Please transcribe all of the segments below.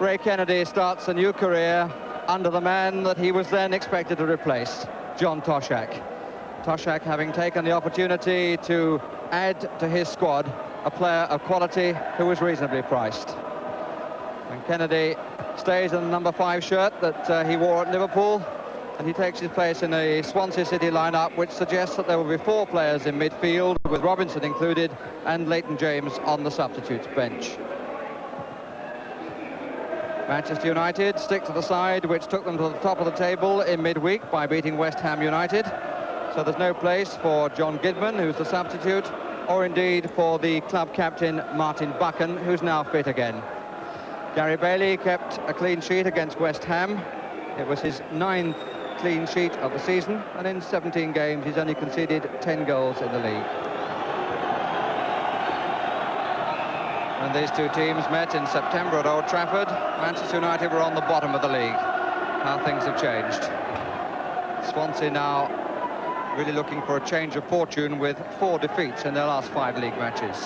Ray Kennedy starts a new career under the man that he was then expected to replace, John Toshak. Toshak having taken the opportunity to add to his squad a player of quality who was reasonably priced. And Kennedy stays in the number 5 shirt that he wore at Liverpool, and he takes his place in a Swansea City lineup which suggests that there will be 4 players in midfield, with Robinson included and Leighton James on the substitutes bench. Manchester United stick to the side which took them to the top of the table in midweek by beating West Ham United. So there's no place for John Gidman, who's the substitute, or indeed for the club captain Martin Buchan, who's now fit again. Gary Bailey kept a clean sheet against West Ham. It was his 9th clean sheet of the season, and in 17 games he's only conceded 10 goals in the league. When these two teams met in September at Old Trafford, Manchester United were on the bottom of the league. How things have changed. Swansea now really looking for a change of fortune with 4 defeats in their last 5 league matches.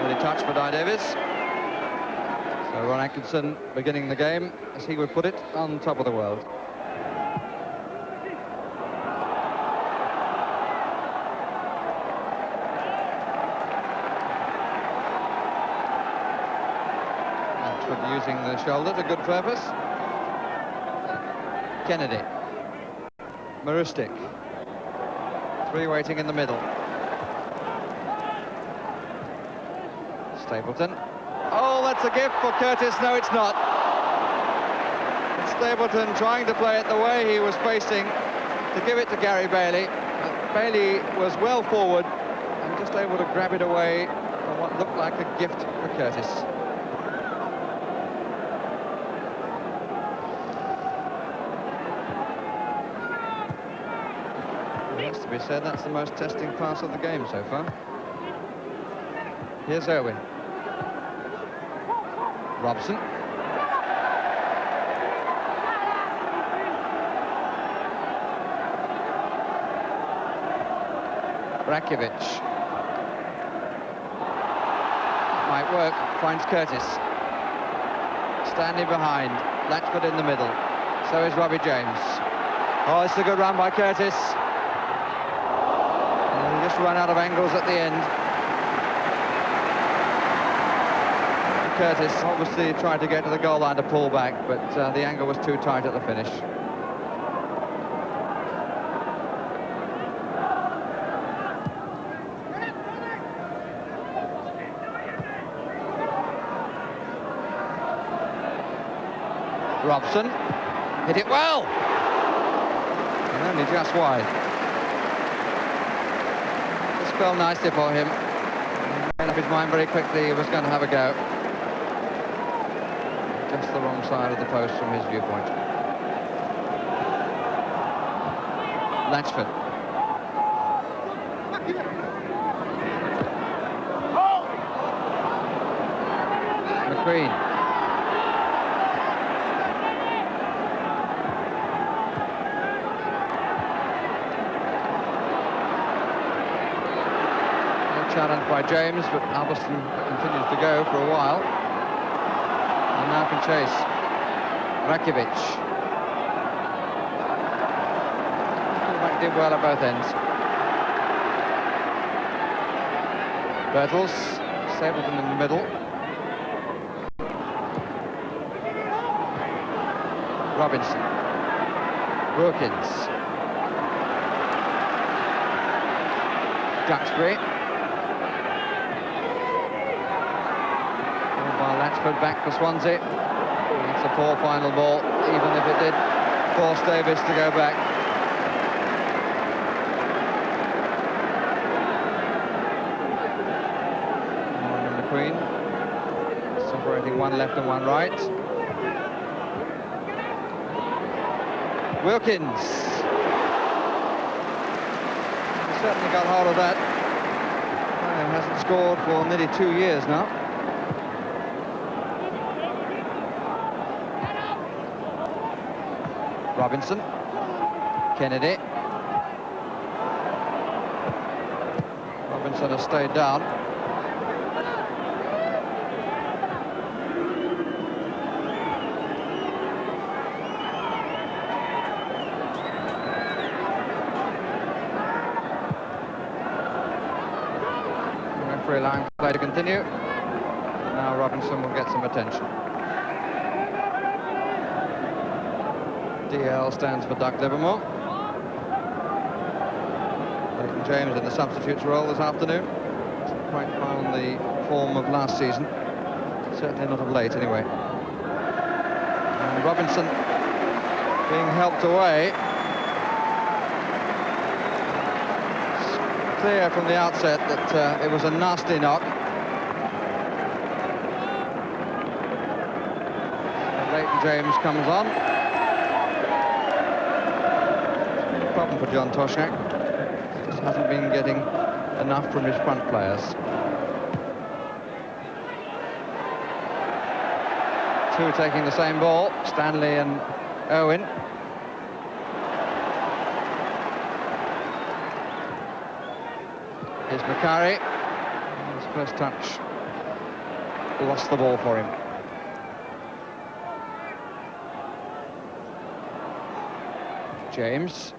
Early touch for Di Davis. So Ron Atkinson beginning the game, as he would put it, on top of the world. Using the shoulder to good purpose. Kennedy. Marustic. 3 waiting in the middle. Stapleton. Oh, that's a gift for Curtis. No, it's not. It's Stapleton trying to play it the way he was facing to give it to Gary Bailey. Bailey was well forward and just able to grab it away for what looked like a gift for Curtis. To be said, that's the most testing pass of the game so far. Here's Irwin. Robson. Rakiewicz. Might work, finds Curtis. Standing behind, Latchford in the middle. So is Robbie James. Oh, it's a good run by Curtis. Just run out of angles at the end. Curtis obviously tried to get to the goal line to pull back, but the angle was too tight at the finish. Robson hit it well, and only just wide. Fell nicely for him. He made up his mind very quickly he was going to have a go. Just the wrong side of the post from his viewpoint. Latchford. McQueen. Challenged by James, but Alberston continues to go for a while. And now can chase. Rakiewicz. Fullback did well at both ends. Bertels, Stapleton in the middle. Robinson. Wilkins. Duxbury. Latchford back for Swansea. It's a poor final ball, even if it did force Davis to go back. And McQueen separating one left and one right. Wilkins. He certainly got hold of that. He hasn't scored for nearly 2 years now. Robinson. Kennedy. Robinson has stayed down. play to continue. Now Robinson will get some attention. DL stands for Doug Livermore. Leighton James in the substitutes role this afternoon. Hasn't quite found the form of last season. Certainly not of late, anyway. And Robinson being helped away. It's clear from the outset that it was a nasty knock. And Leighton James comes on. Problem for John Toshak. Just hasn't been getting enough from his front players. Two taking the same ball, Stanley and Owen. Here's McCarry. His first touch lost the ball for him. James.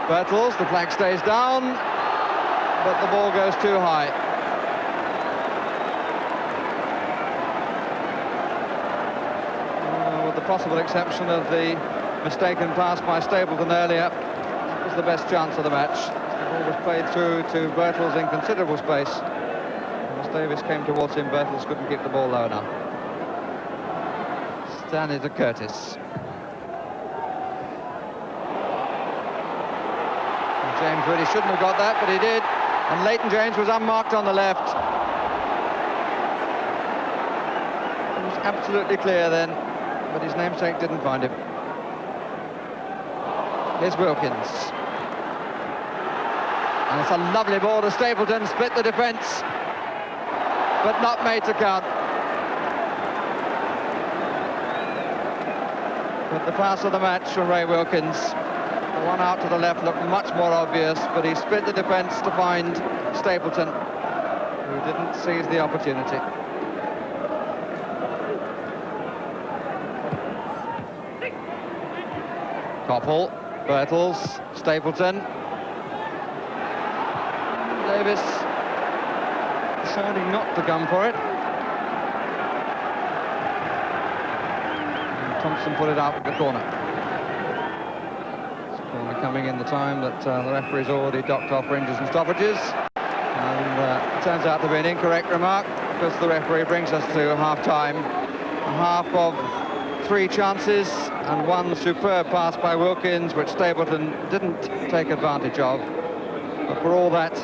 Bertels, the flag stays down, but the ball goes too high. With the possible exception of the mistaken pass by Stapleton earlier, that was the best chance of the match. The ball was played through to Bertels in considerable space. As Davis came towards him, Bertels couldn't keep the ball low enough. Stanley to Curtis. James really shouldn't have got that, but he did. And Leighton James was unmarked on the left. It was absolutely clear then, but his namesake didn't find him. Here's Wilkins. And it's a lovely ball to Stapleton, split the defence, but not made to count. But the pass of the match from Ray Wilkins. The one out to the left looked much more obvious, but he split the defence to find Stapleton, who didn't seize the opportunity. Koppel, Bertels, Stapleton. Davis deciding not to come for it. And Thompson put it out at the corner. Coming in the time that the referee's already docked off for injuries and stoppages. And it turns out to be an incorrect remark, because the referee brings us to half-time. Half of 3 chances and 1 superb pass by Wilkins, which Stapleton didn't take advantage of. But for all that,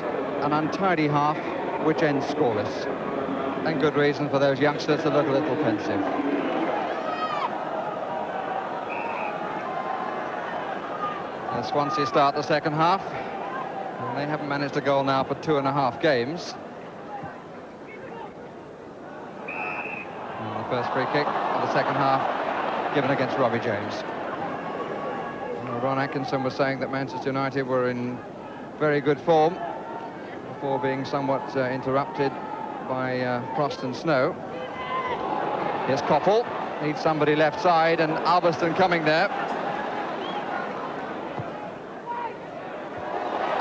an untidy half, which ends scoreless. And good reason for those youngsters to look a little pensive. Swansea start the second half. And they haven't managed a goal now for 2.5 games. And the first free kick of the second half given against Robbie James. Ron Atkinson was saying that Manchester United were in very good form before being somewhat interrupted by frost and snow. Here's Koppel, needs somebody left side, and Alberston coming there.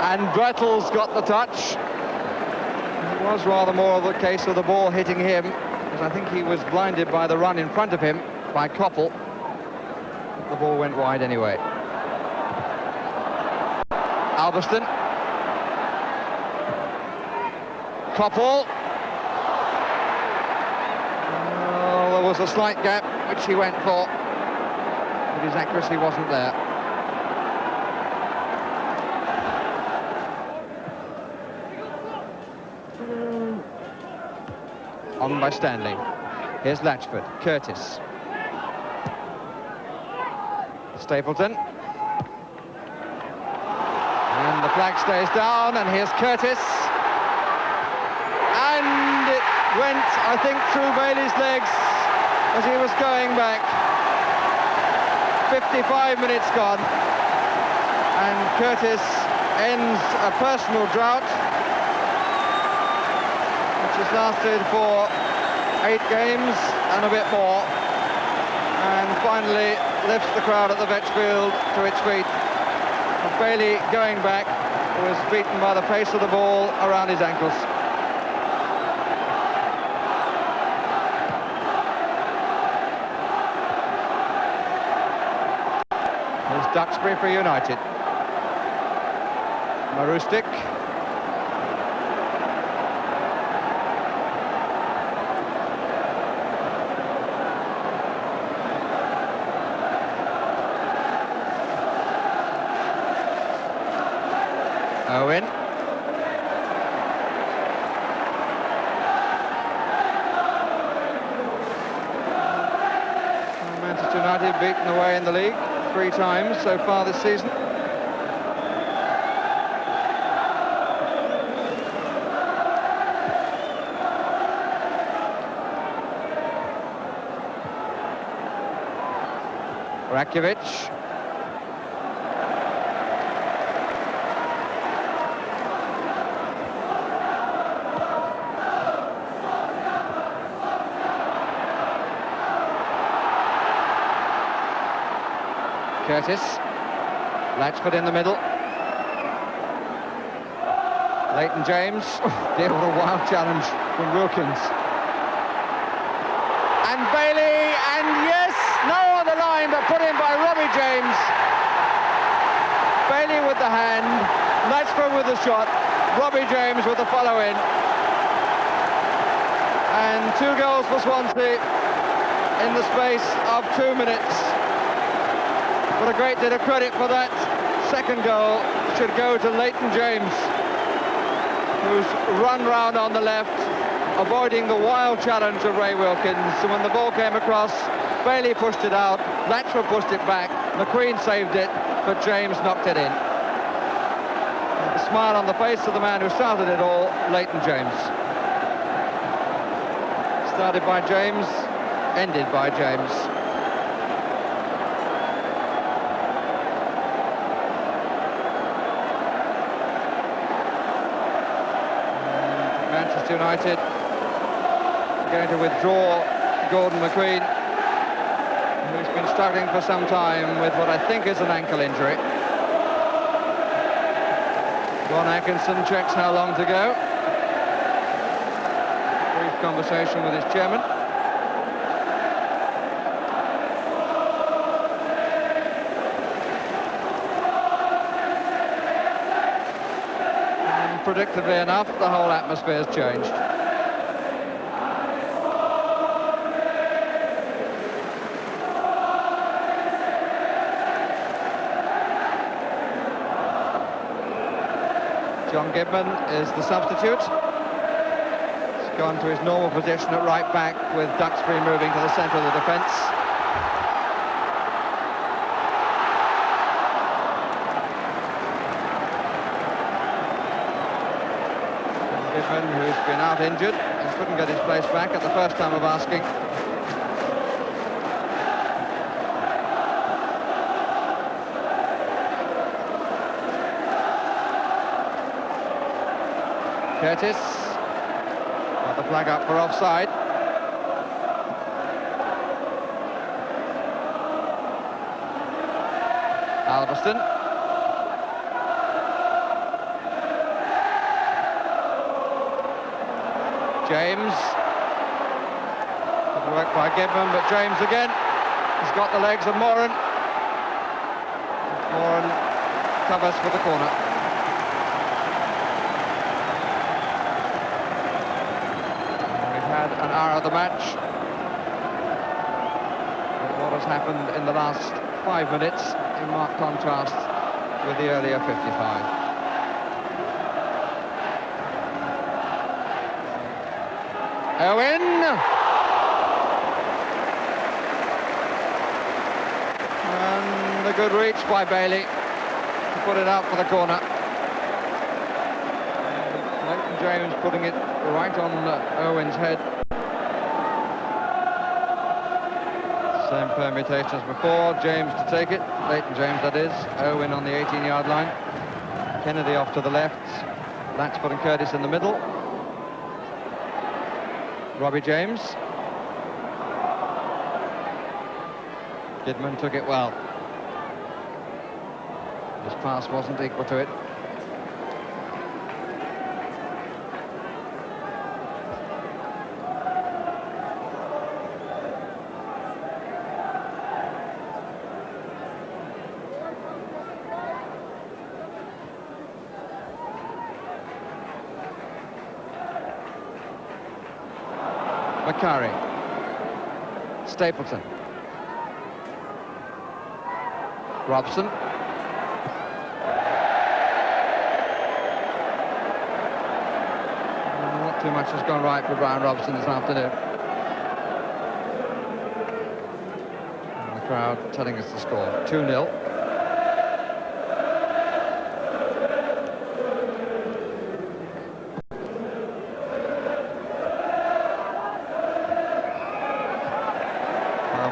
And Bertels got the touch. It was rather more of the case of the ball hitting him, because I think he was blinded by the run in front of him by Koppel. The ball went wide anyway. Alberston. Koppel. Oh, there was a slight gap which he went for, but his accuracy wasn't there. On by Stanley. Here's Latchford, Curtis. Stapleton. And the flag stays down, and here's Curtis. And it went, I think, through Bailey's legs as he was going back. 55 minutes gone. And Curtis ends a personal drought, which has lasted for 8 games and a bit more, and finally lifts the crowd at the Vetchfield to its feet. of Bailey going back, who was beaten by the pace of the ball around his ankles. Here's Duxbury for United. Marustic. Owen. Manchester United beaten away in the league 3 times so far this season. Rakitic. Curtis. Latchford in the middle. Leighton James. Oh, dear, what a wild challenge from Wilkins. And Bailey, and yes, no on the line, but put in by Robbie James. Bailey with the hand, Latchford with the shot, Robbie James with the follow-in. And 2 goals for Swansea in the space of 2 minutes. But a great deal of credit for that second goal should go to Leighton James, who's run round on the left, avoiding the wild challenge of Ray Wilkins. And when the ball came across, Bailey pushed it out, Latchford pushed it back, McQueen saved it, but James knocked it in. A smile on the face of the man who started it all, Leighton James. Started by James, ended by James. Manchester United going to withdraw Gordon McQueen, who's been struggling for some time with what I think is an ankle injury. Ron Atkinson checks how long to go. Brief conversation with his chairman. Predictably enough, the whole atmosphere has changed. John Gibbon is the substitute. He's gone to his normal position at right back, with Duxbury moving to the centre of the defence. Who's been out injured and couldn't get his place back at the first time of asking. Curtis got the flag up for offside. Alverston. James. Good work by Gibbon, but James again. He's got the legs of Moran. Moran covers for the corner. We've had an hour of the match. But what has happened in the last 5 minutes in marked contrast with the earlier 55. Owen! And a good reach by Bailey to put it out for the corner. Leighton James putting it right on Owen's head. Same permutation as before, James to take it, Leighton James that is, Owen on the 18-yard line. Kennedy off to the left, Latchford and Curtis in the middle. Robbie James. Kidman took it well. His pass wasn't equal to it. Macari, Stapleton, Robson, not too much has gone right for Brian Robson this afternoon. And the crowd telling us the score, 2-0.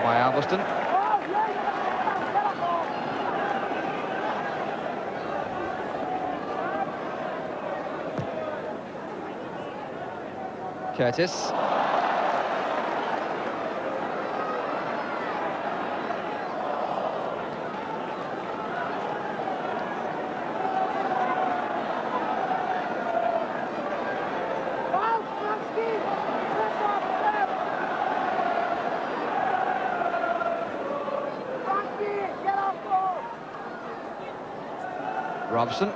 By Alveston. Curtis. Robson.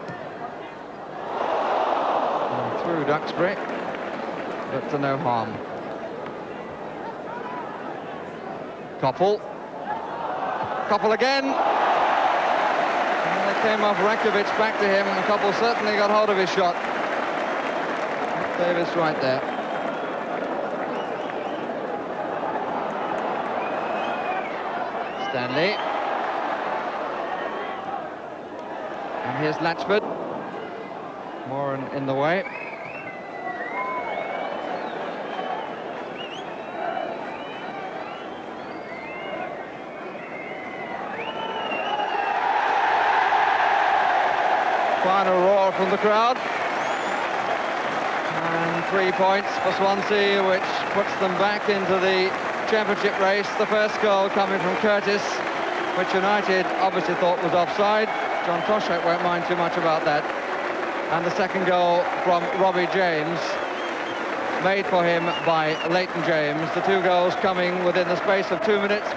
And through Duxbury, but to no harm. Koppel. Koppel again. And they came off Rakovic back to him, and Koppel certainly got hold of his shot. Davis right there. Stanley. And here's Latchford. More in the way. Final roar from the crowd. And 3 points for Swansea, which puts them back into the championship race. The first goal coming from Curtis, which United obviously thought was offside. John Toshak won't mind too much about that. And the second goal from Robbie James, made for him by Leighton James. The two goals coming within the space of 2 minutes.